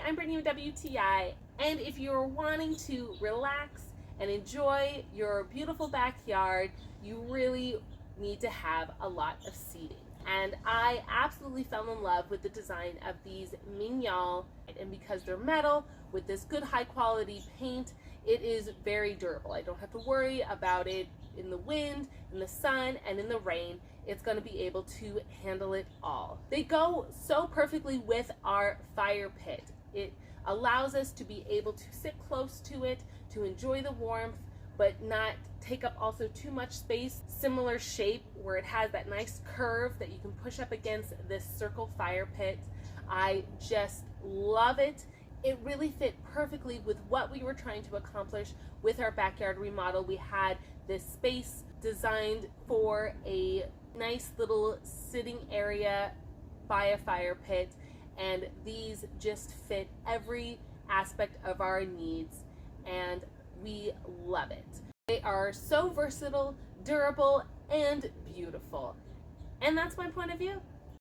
I'm Brittany with WTI, and if you're wanting to relax and enjoy your beautiful backyard, you really need to have a lot of seating. And I absolutely fell in love with the design of these Mingyall, and because they're metal with this good high quality paint, it is very durable. I don't have to worry about it in the wind, in the sun, and in the rain. It's going to be able to handle it all. They go so perfectly with our fire pit. It allows us to be able to sit close to it, to enjoy the warmth, but not take up also too much space. Similar shape where it has that nice curve that you can push up against this circle fire pit. I just love it. It really fit perfectly with what we were trying to accomplish with our backyard remodel. We had this space designed for a nice little sitting area by a fire pit, and these just fit every aspect of our needs, and we love it. They are so versatile, durable, and beautiful. And that's my point of view.